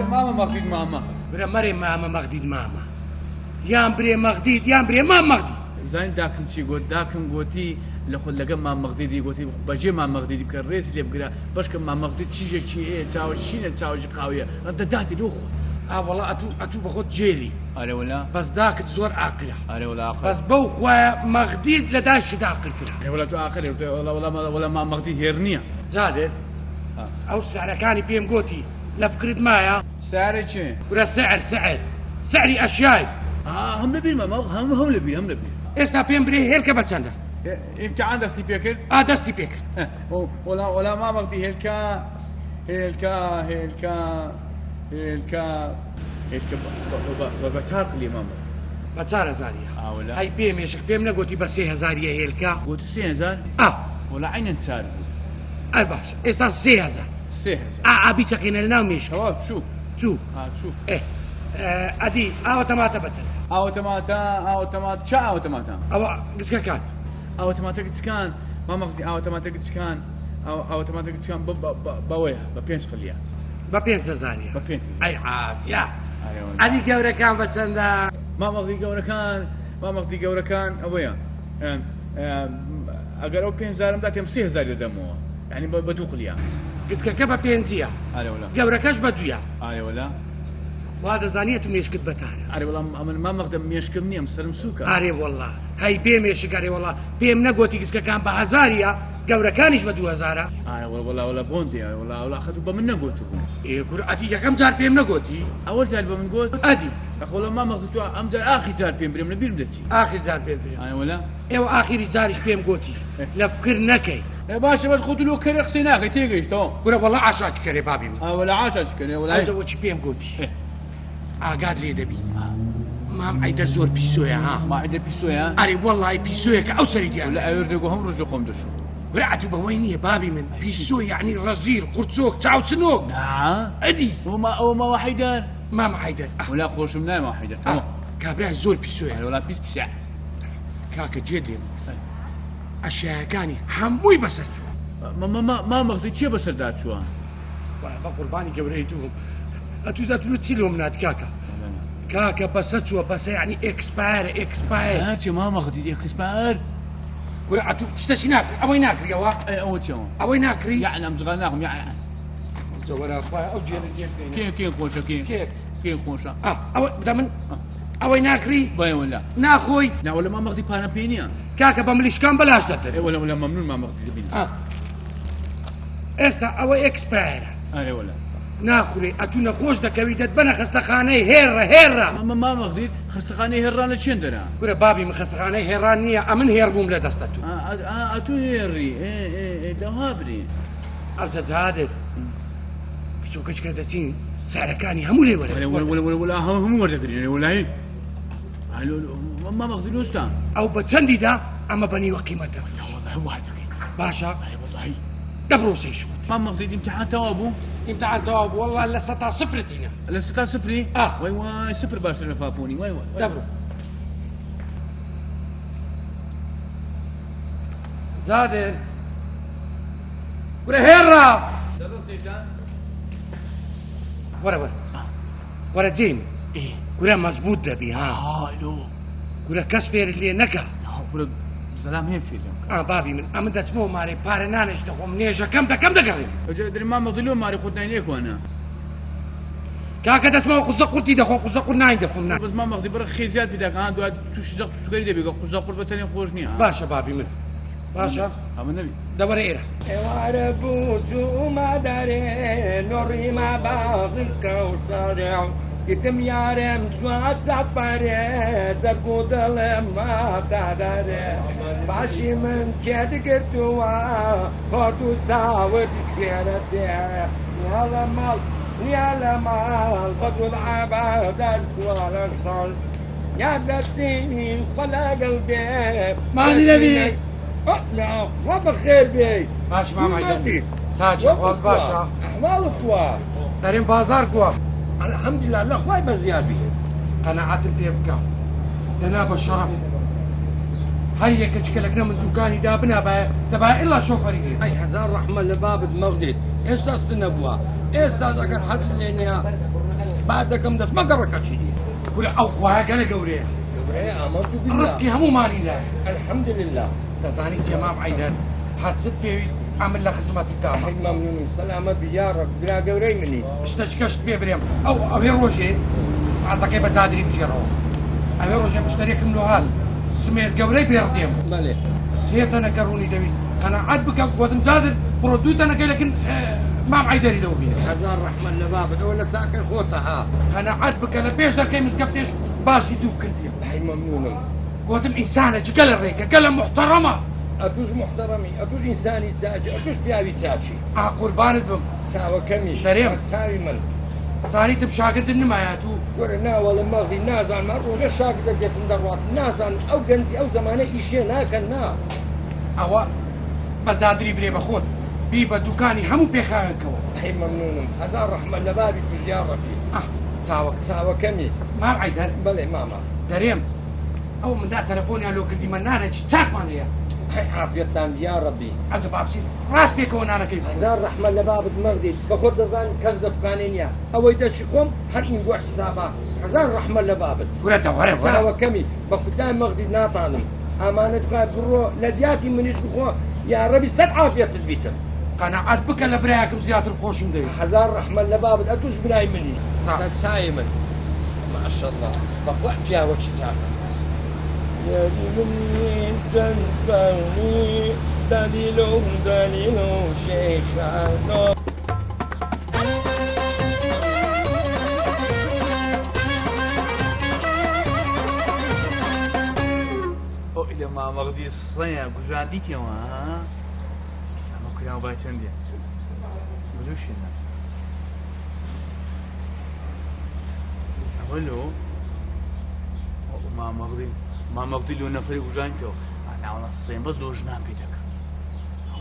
ماما مغديد ماما برا مري ماما مغديد ماما يان بري مغديد يان بري ماما مغديد زين داكم چی گوت داكم گوتی لخود لگم ما مغدیدی گوتی بجه ما مغدیدی بکر ریس لی بگیره باشکم ما مغدید چیجه چیه چاوش شینه چاوش قاویه رد داتی لو خود والله اتو بخود جيلي اره ولا بس داك زور عاقله اره ولا عاقل بس بو خويا مغديد لداش داقلتنا اره ولا تو عاقل ولا ما مغديد هيرنيه زادت او السعر كان بيم قوتي لفكرت معايا سعر چه ولا سعري اشياء هم نبين ما هم نبين استا بيم بري هيلكا بتسنده امتحان دستي بيكر دستي بيكر ولا ما مغدي هيلكا بتارق لي ماما بتار زاريا ولا هاي بيم يشك بيم نقولتي بس 3000 هيلكا قلت 3000 ولا عين تسال باش استا 3000 ابي تقين لنا مش شو شو ايه ادي اوتوماتا بتسنده اوتوماتا شا اوتوماتا قسكا كان اوتوماتا كان ما مغدي اوتوماتا كان اوتوماتا كان بويه ببينش خليها ببينش زاريا اي عافيه ايوه ادي قورة كان بتسنده ما مغدي قورة كان ابويا اگر او 5000 داتم 3000 دموه يعني بدوخ ليها قسكا كبا بينزيا اي ولا قورة كاش بدويا اي ولا وهذا زانيته ميشكت بتار اري والله ما مقدم ميشكمني مسرم سوكا اري والله هاي بيم يشك اري والله بيم نقوتي قسكا كان بهزاريا قورة كانش بدو هزارة ولا بوندي ولا اخذوا بمن نقوتو ايه كراتي كم جار بيم نقوتي اول جار بمن قوت ادي اخو والله ما مقدتو ام جار اخي جار بيم بريم نبيل بدتي اخر جار بيم اي ولا ايوا اخر زارش بيم قوتي لفكر نكي يا باشا بس خذوا له كري خسيناخي تيجيش تو كره والله عشاك كري بابي ولا عاشاك كري ولا عايز وش بيم قوتي قاعد لي دبي ما عيد زور بيسويا ما عيد بيسويا اري والله بيسويا كاوسري ديال ولا يرجعهم رزقهم دشو ورعتوا بويني يا بابي من بيسو يعني رزيل قرصوك تعاو تسنوك ادي وما وحيدان ما معيدان ولا خوش مناي ما وحيدان كابراه زور بيسويا ولا بيسع كاكا جدي اشياء كاني حموي بسرتو ما مغدي شي بسر دات شو بقرباني قوريتوهم اتو تسيلهم ناد كاكا بسرتو بس يعني اكسباير هاتي ما مغدي اكسباير ورعتو اشتشي ناكري ابوي ناكري يا وا ابوي ناكري يعني مزغناهم يعني زورا اخويا او جيل كين خوشه كين خوشه ابوي بدمن ابوي ناكري باي ولا ناخوي لا ولا ما مغدي بانا بينيا كاكا بمليش كان بلاش دتر ولا ممنون ما مغدي بينيا استا ابوي اكسباير اي ولا ناخوري اتونا خوش دكويدت بنا خستخانه هيرا ما مغدي خستخانه هيران چندرا كره بابي من خستخانه هيرانيه امن هيربوم لا دستتو اتو هيري ايه دوابري ابتد هادر كشوكش كدتين سعركاني همولي ولا هم ورتري ولا هي ما مغدي لوستا او بتسندي دا اما بني وقيمته والله وحدك باشا والله دبرو سيشوت ما مغدي امتحان توابو والله لا ستا صفرتنا لا ستا صفري واي صفر باش نفافوني واي دبرو زادر ولا هيرا ورا زين كره مزبوط دبي لو كره كسفير اللي نكا كره سلام هين في بابي من امد اسمو ماري بارنانش دخم نيجا كم ده قرن ادري ما مضلوم ماري خدنا عينيك وانا كاكا تسمع قصه قرتي دخم قصه قرنا دخم بس ما ماخذ برا خيزات بدك ها دو توش زق سكري دبي قصه قربتني خوجني باشا بابي من باشا ام النبي دبر ايره واربو جو ما داري نوري ما باغ الكوثر يتم يارم سوا سفره تقود لما قدر باشي من كد قرتوا هاتو تساوت شويرة يا مال بطل عباد الجوال الصل يا دستيني خلا قلبي ماني نبي لا رب خير بي باشا ما معي ساجي خال باشا احوال الطوال دارين بازار كوا الحمد لله الله خواي بزيادة قناعات بيبكى دنا بالشرف هيا كشكلكنا من دكاني دابنا دابا الا شوفري اي حزار رحمه لباب مغدد ايش السنبوه ئێستا ئەگەر حەزت لێ نییە باز دەکەم دەست مەگەڕەکە چی دی گورە ئەو خوایە گەلە گەورەیە گەورەیە ئامەد و بالله ڕسکی هەمومانی لایە الحەمدلله دەزانی چێ مام عەیدەر هەرچت پێویست ئەمن لە خزمەتی تامە حەی مەمنونم سەلامەت بی یا ڕەب برا گەورەی منی شتەچکەشت پێ برێم ئەوێ ڕۆژێ ئازەکەی بە جادری بژێڕەوە ئەوێ ڕۆژێ مشتەرێکم لۆهال سمێر گەورەی پێڕدێم بەڵێ سێ تەنەکە ڕوونی دەویست قەنەعەت بکە گۆتم جادر بڕۆ دوو تەنەکەی لەکن مام عەیدەری لەوە بینە هەزار ڕەحمەت لە بابت ئەوە لە چاکەی خۆتە ها قەنەعەت بکە لە پێش دەرکەی مزگەفتێش باسی دوو کردیە حەی مەمنونم گۆتم ئینسانە جگە لە ڕێکە گەلە محتەڕەمە ئەتوش محتەڕەمی ئەتوش ئینسانی چاچی ئەتوش پیاوی چاچی قوربانت بم چاوەکەمی دەرێم. چاوی من زانیتم شاگردم نمایەت و گۆرە ناوەڵە مەغی نازانمان ڕۆژە شاگردە دێتم دەڕات نازان ئەو گەنجی ئەو زمانە ئیشێ ناکەن نا ئەوە بە جادری برێ بە خۆت بی بە دوکانی هەموو پێخاوێنکەوە حەی مەمنونم هەزار ڕەحمەت لە بابی توش یا ڕەبی چاوەکەمی مام عەیدەر بەڵێ ماما دەرێم ئەو مندا تەلەفۆنیان لۆ کردیمە نانە چ چاکمان هەیە حەی عافیەتتان یا ڕەبی ئەجە بابچین ڕاست پێکەوە نانەکەی هەزار ڕەحمەت لە بابت مەغدیت بە خۆت دەزانی کەس دەتوانێ نییە ئەوەی دەشی خۆم هەر ئین بۆ حیسابا هەزار ڕەحمەت لە بابت گورەتە وەرە وەرە چاوەکەمی بە خودای مەغدیت ناتانم ئامانەت خوا بڕۆ لە جیاتی منیش بخۆ یا ڕەبی سەد عافیەتت بیتن قەنەعەت بکە لە برایەکم زیاتر خۆشم دەوێت هەزار ڕەحمەت لە بابت ئەتوش برای منی نا. سەد چای من ماشەڵڵا بەخوا پیاوەکی چاکە یاری منی جەنبەنی دلیل و شیخانە إلى ما مغدي الصيا كجاديك يا ما ما كنا بايسن دي بلوش هنا أولو ما مغدي لو نفري كجانتو أنا على الصين بدلو جنان بيدك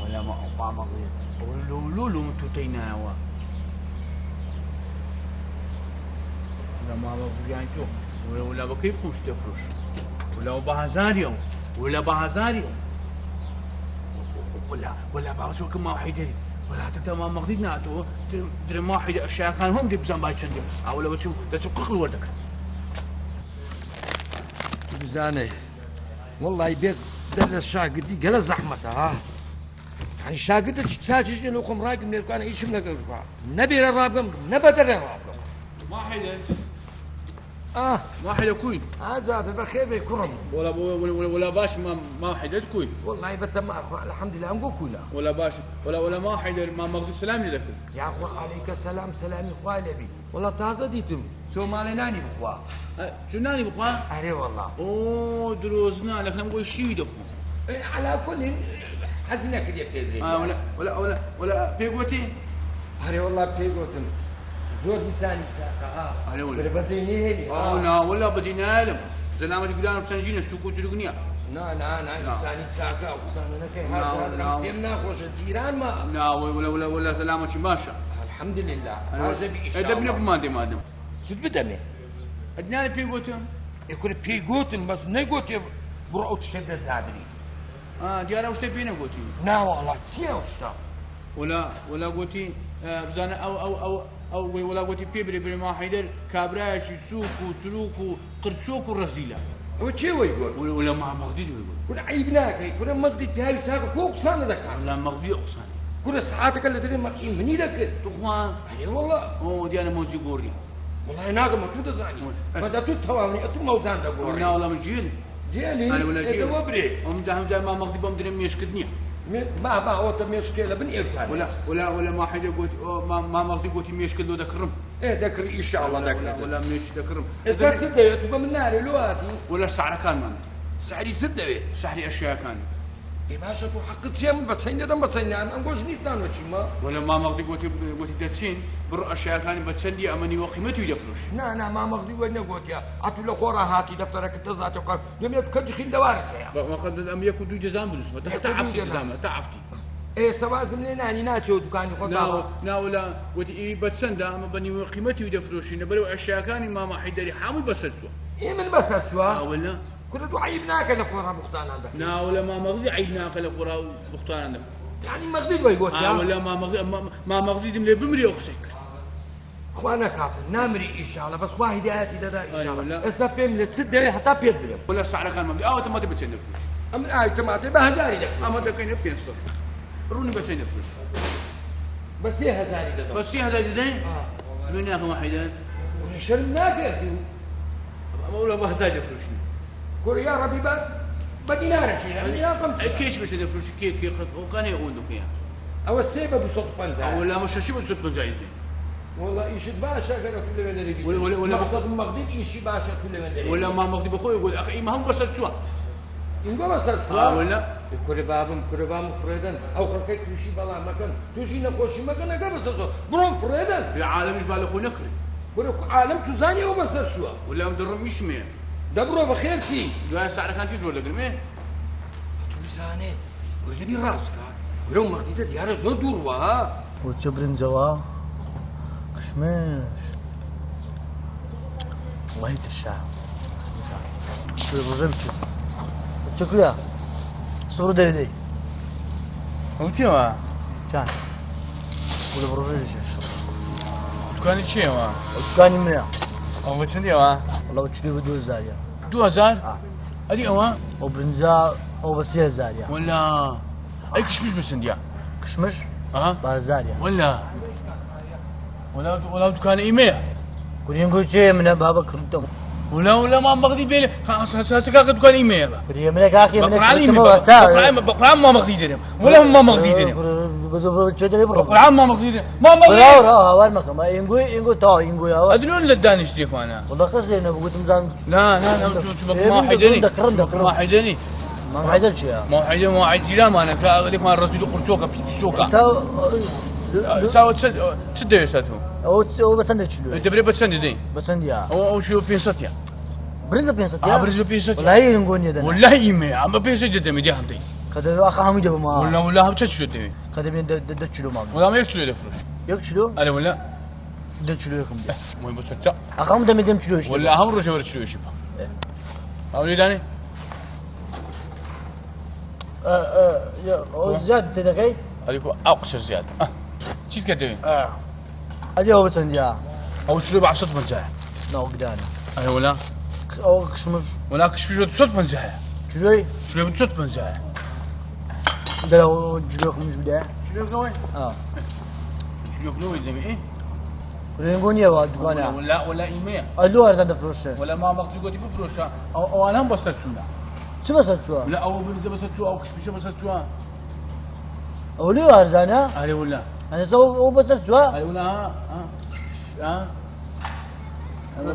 ولا ما مغدي لو متوتينا وا لا ما مغدي كجانتو ولا بكيف خوش تفرش ولا بهزاريو ولا بعرف كم ما حيدري ولا حتى ما مقدرنا تو در ما حيد اشياء كان هم دي بزن باي چندي ولا بتشوف لا تقل وردك بزانه والله بيك در الشاگردی گەلە زەحمەتە ها يعني شاگردە چاچیش لەو خۆم ڕاگرم لێکوانە ئیشم نەکردووە نەبێرە ڕابگەم نەبە دەرێ ڕابگەم ما حيدر ما حيدر كوين زاد بخير بي كرم ولا باش ما حيدر كوين والله بتم الحمد لله انقو كولا ولا باش ولا ما حيدر ما مقدو سلام لك يا اخو عليك السلام سلامي خوالبي والله تازه ديتم شو مالناني بخوا شو ناني بخوا اري والله اوه دروزنا لك نقول شي دفو على كل حزنك دي بيدري ولا بيغوتي اري والله بيغوتم زور لساني تاكا انا ولا بتجيني هلي انا ولا بجينا لهم زلامه قدام سنجين السوق وجرقنيا لا لساني تاكا وساننا كي هذا يمنا خوش الجيران ما لا ولا سلامه ماشا الحمد لله هذا بإشارة ادبنا بمادم شو بدمي ادناني بيغوتم يكون بيغوتم بس نيغوتي برو تشدد زادري ديارة وش تبينا قوتي نا والله تسيا وشتا ولا قوتي بزانا او ولا قوتي بيبري ما حيدر كابراش سوق وتروك وقرشوك ورزيله وشي ويقول ولا ما مغدي يقول كل عيبناك كل مغدي في هاي ساقه كوك صان ذاك لا مغدي اقصان كل ساعاتك اللي تدري مقيم مني لك تخوان اي والله اوه دي انا موجي قوري والله ناقم تو دزاني بس تو تواني تو موزان دغوري لا والله من جيلي انا ولا جيلي وبري هم ما مغدي بمدري مشكدني ما هو مشكله بن إيركان ولا ما حدا قلت ما مغدي قلت مشكل له ذكرم ايه ذكر ان شاء الله ذكر ولا مش ذكرم اذا تصدق تبقى من نار لواتي ولا السعر كان ما سعري تصدق سعري اشياء كان ايه ما شافوا حق تشيم بتصيني دم بتصيني انا نقولش نيتان وشيما ولا ما مغدي قلت دتسين بر اشياء كان بتسندي امني وقيمته يدفروش نا ما مغدي وين قلت يا اتو لخورا هاتي دفترك تزات وقال يوم يبكج خين دوارك يا وقد لم يكن دو جزام بلس تعفتي جزام تعفتي ايه سواء زملنا ني ناتشو دكاني خد نا ولا ودي بتسند اما بني وقيمته يدفروش برو اشياء كان ما حيدري حامل بسرتوا ايه من بسرتوا ولا كل دو عيبناك لخورا بختان عندك نا ولا ما مغدي عيبناك لخورا بختان عندك يعني مغدي ويقول يا ولا ما مغدي دم لي بمري اقصك خوا نەکاتن نامری ئیشاڵە بەس خوا هیدایەتی دەدا ئیشاڵە والله. ئێستا پێم لە چ دەوێ هەتا پێت برێم ولا سعر كان مبدئ تماتي بتشين فلوس ئەم ئاوی تەماتەی بە هەزاری دەکەم اما ده كاين 500 روني بتشين فلوس بە 3000 دەدەم بس في هذا جدين من ياخذ واحدا شەرم ناکردی ولا ما هذا فلوس گوڕ یا ڕەبی بە دینارێکی یاقم كيش بتشين فلوس كي وكان يقولوا فيها ئەوە سێ بە 250 ولا مش شيء بتشوف بنجايد والله ئیشت باشە گەرە تو لەوێ دەرەبی ولا مەقسەد مەغدید ئیشی باشە تو لەوێ دەرەبی ولا ما مقدي بخوي يقول اخي ما هم بس شو ئینگۆ بەسەر چوار ولا کورە بام فرێدەن ئەو خەڵکەی تووشی بەڵام مەکەن تووشی نەخۆشی مەکەن ئەگە بەسەر چوە بڕۆم فرێدەن العالم يجبال اخو نكري بڕۆ عالم تو زانی ئەو بەسەر چووە ولا مدرم يشمي دەبڕۆ بەخێر چی يا سعر كان تيجي ولا قرمه تو زانێ گورە دەبی ڕاستکە گورە و مەغدیدە دیارە زۆر دووڕوە ها وچە برنجەوە کشمش وڵی ترشا ڕۆژە بچێت چکویا سڕ دەردەی وتيوا چان وڵە ڕۆژە دكاني تشيوا دوکانی منە او متنديوا وڵە چلی بە 2000 2000 ادي اوا ئەو برنجا ئەو بە 3000 ولا اي كشمش بسنديا کشمش ها بازاریە ولا دكان ايميل گورینگۆ چێ منە بابە کڕتم ولا ما مغدي بيلي اساسا كاك دكان ايميل گوریە منە کاکێ منە بقرا ما مغدي درهم ولا ما مغدي درهم چێ دەرێ بڕۆ بقرا ما مغدي درهم ما مغدي هاوار مەکەم ئینگۆ تا ئینگۆیەوە ادرون للدانش ديك وانا وڵە قەس لێ نەبگوتم زان لا ما حيدني ما حيدني مام حەیدەر چییە ما حيدي ما انا كذلك ما الرسول قرصوكا في سوكا ساوت سد ساتو ئەو بەچەندە چلو دبري بتسند دي بەچەندە او شو 500 يا برنجە 500 ابرز 500 وڵای ئینگۆ نیە دەنا والله ايمي اما 500 دمي دي هندي کە دەبێ ئاخە هەمووی دەبم ولا هم تشلو دمي کە دەبێن 10 چلو مام ولا ما يكتلو الفلوس 1 چلو انا ولا 10 چلو یەکم دێ مهم بترجع ئاخە هەموو دەمێ 10 چلۆش ولا هم رجع ولا تشلو شبه اولي داني زیاد تێدەکەی هذيك اقصى زياده شيت كدوين ئەدی ئەو بەچەندیا او شلو ب 100 بنجاح ناوەگدانە انا ولا ئەو کشمش ولا كشكش 100 بنجاح چلۆی شلو ب 100 بنجاح دەرەوە جلۆکمش بدە شلو نوي شلو نوي زعما ايه گورینگۆ نییەوە دوکانە ولا ايميل ئەلو هەرزان دەفرۆشە ولا ما مقتي قلت بفروشها او انا هم بسرتشونا چ بەسەر چووە لا او بنزا بسرتشوا او كشبش بسرتشوا ئەو لێ هەرزانە علي ولا ئەنەسە ئەو بەسەر چووە علي ولا ها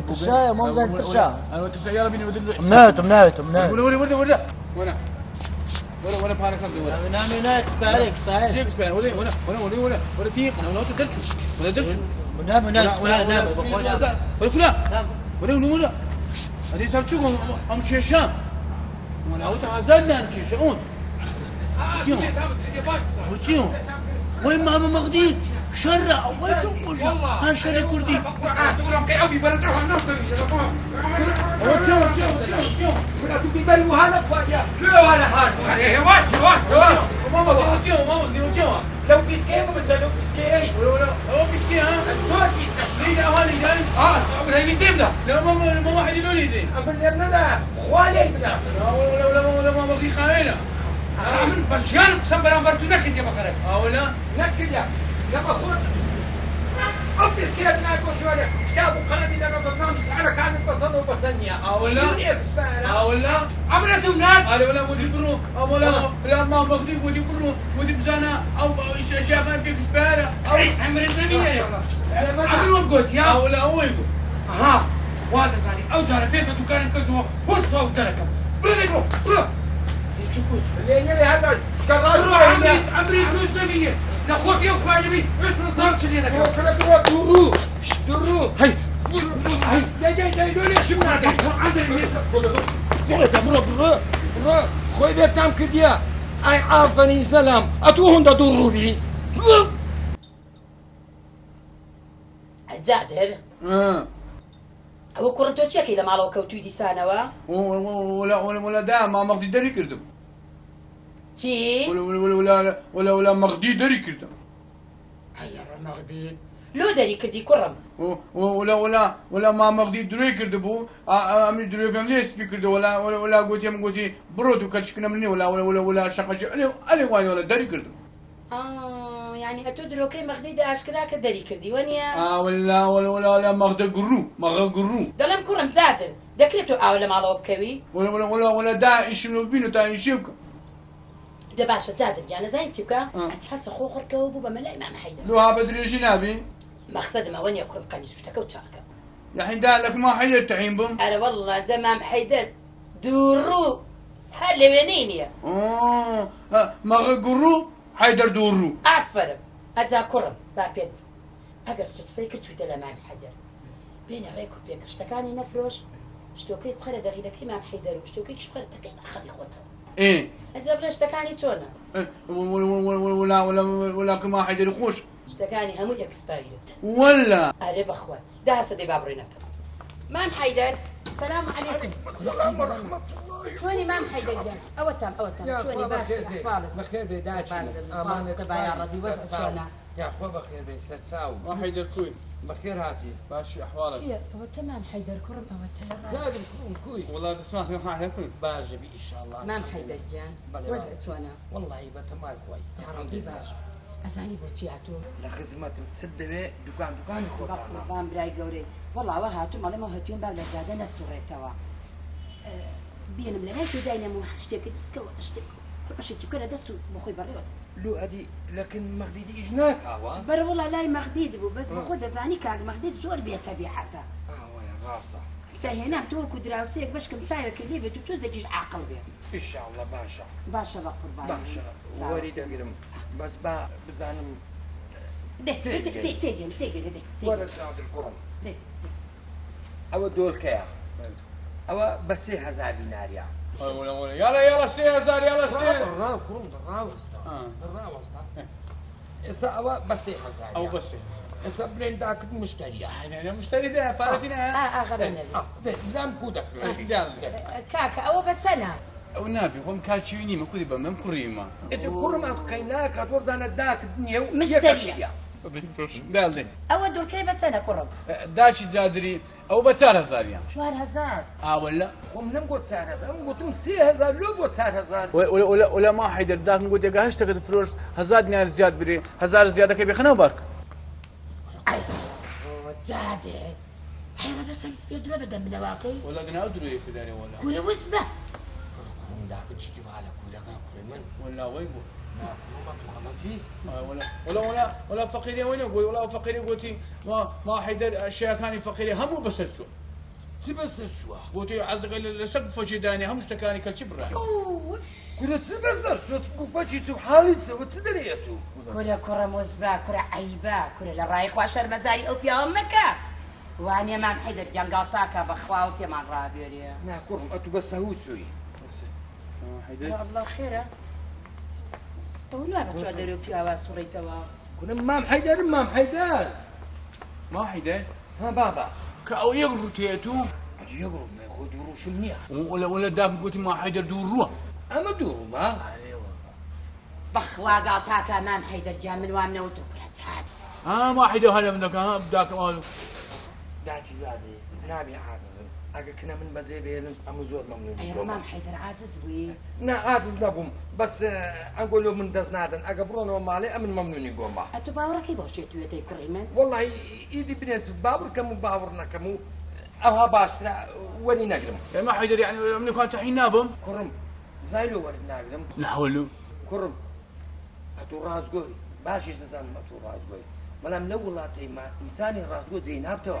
ترشایە مامزان ترشا انا ترشا يلا بينا ودل ناوێتم ولا بارك الله ولا اكسبارك شيكسبير ولا تيق ولا تدرشو ولا درشو ولا هذه سبتشو ام شيشان ولا تعزلنا انت شؤون وتيو وين ماما مغدي شرع وين بوجا ها شرع كردي تقولهم كي ابي برجعوا الناس ولا تبي بالي وهلا فاجا لا ولا حال عليه واش ماما وتيو لو بيسكي بس لو بيسكي ولا هو بيسكي ها الزول بيسكي ليه اهالي جاي ولا يستبدا لا ما واحد يقول لي دي اقول لك انا خوالي بدا ولا ما مغدي خاينه عامل بشيان قسم بالله برتو نكد يا بخرك ولا نكد يا بخور او بيسكي ناكو شويه كتاب قلبي لقى قدام السعر كانت بصل وبسنيه ولا ولا عملت هناك ولا ودي برو ولا ما مغدي ودي برو ودي بزانا او شاغان في سباره او عملت نبيه عملوا قلت يا ولا هو يقول ها وهذا ثاني او جار بيت دكان كرتو وصلوا تركب برو لأن هذا سكرات عمري دوش نبيه نخوت يوم فاجبي بس صارت لي انا كلا درو هاي داي دولي شمنا داي برو خوي بيتام كديا اي عافني سلام اتوهم درو بي جادر هو كورنتو تشيكي لما لو كوتو ديسانوا ولا دا ما مغدي دري كردم تي ولا مغدي دري كردم هيا مغدي لو داري كردي كرم ولا ما مغدي دروي كردبو امي دروي كان ليش بكردو ولا قلتي برودو كلشكنا مني ولا شقه علي ولا داري كردو يعني أتدرو كي مغدي أشكالك الدري كردي ونيا ولا مغدي قرو دلم كرم زادر دكريتو أول ما لو بكوي ولا دا إيشنو بينو تا إيشيوك ده باشا زادر جانا زي تبكا أتحس خوخر كوبو بملاي ما محيدا لو ها بدري جنابي مقصد ما ونيا كرم قميص وشتكا وتشاركا الحين دا لك ما حيدر تعين بهم أنا والله زمان حيدر دورو هلا وينين يا مغدي قرو حيدر دورو أفرم أجا كرم بابين أقرص تفكر شو دلا ما محيدر بين ريك وبيك اشتكاني نفروش اشتوكي بخير دغيلك ما محيدر واشتوكي بخير تكي أخذ خوتها إيه أجاب ليش اشتكاني تونا ولا كما حيدر يخوش اشتكاني همو اكسباير ولا أريب أخوان ده هسه دي بابري نسكت مام حيدر السلام عليكم السلام ورحمة الله. شوني مام حيدر جان أوتام شوني باشا أحوالك بخير بيداتي أمانة تبع يا ربي وزع شونا يا أخوة بخير بيسترساو ما حيدر كوي بخير هاتي ماشي أحوالك شيء هو تمام حيدر كرم أو تمام زاد الكون كوي والله تسمع في حاجة كوي باجي بي إن شاء الله مام حيدر جان وزع شونا والله بتماي خوي يا ربي باشا أزاني بوتياتو لخدمة تصدق دكان خوي بام براي قوري والله وهاتو مالي ما هاتيون باب لزادة نسوري توا بينم لنايتو داينا مو حشتك دسكو اشتك اشتك كنا دستو بخوي بري ودت لو هذه لكن مغديدي إجناك هوا بر والله لا مغديد بس بخود زاني كاك مغديد زور بيا طبيعته ويا راسه سهينا تو كدراوسيك باش كم تايا كلي بتو زكيش عقل بيا إن شاء الله باشا باشا بقربان باشا وريد أقرم بس بزانم تيجي ورد نادر القرم أو دول كيا أو بس 1000 دينار يا ولا يلا سي هزار يلا سي الراو كرم الراو استا استا أو بس 1000 او بس استا بلين داك مشتري انا مشتري ده فارتنا غبنا بزام كودا فلوس كاكا او بتسنى ونابي هم كاتشيني ما كودي بمن كريمه انت كل ما تقيناك هتور زانا داك الدنيا مشتري دالدي او دول كي بتسنى كرم داشي جادري او ب 4000 يعني 4000 ولا هم لم قلت 4000 هم قلت 3000 لو قلت 4000 ولا ما حيدر داك نقول لك هاش تقدر فروش 1000 دينار زياد بري 1000 زياده كيف يخنا بارك زادت انا بس السبيد ابدا من واقعي ولا انا ادري كذا ولا وسبه هم داك تجي على كودا كل من ولا ويقول ولا فقيري وين يقول ولا فقيري قلتي ما حيدر اشياء كاني فقيري هم بس شو تبسر شو قلتي عزق السقف جداني هم اشتكاني كالشبره كل تبسر شو تقفشي سبحان الله وتدريتو كل كرة مزبا كرة عيبا كل الرايق واشر مزاري او بيا امكا واني ما حيدر جنقاطاكا بخوا وبيا مع الرابيوريا نا كرم اتو بس هوتسوي حيدر يا الله خيره ولا بتقدروا بيا واسوريتوا كنا مام حيدر ما حيدر ها بابا كأو يقرو تيتو يقرب ما ياخذ وروش منيح ولا داك قلتي ما حيدر دوروا اما دورو ما بخوا قاطاكا ما حيدر جا من وامنا وتوكلت هاد ما حيدر هلا منك بداك مالو داتي زادي نابي عاجز اجا كنا من بدي بين ام زور ممنون اي ما حيدر عاجز بي نا عاجز نقوم بس نقول له من دزنادن اجا برونو مالي امن ممنون يقوم اتو باورك يبوشيتو يدي كريمان والله ايدي بنت بابر كم بابرنا كم ابها باشرا ولي نقرم ما حيدر يعني من كان تحين نابم كرم زايلو ورد نقرم نحولو كرم اتو رازقوي باشي زمان اتو رازقوي ملام لو والله تيما انساني رازقو زيناب تو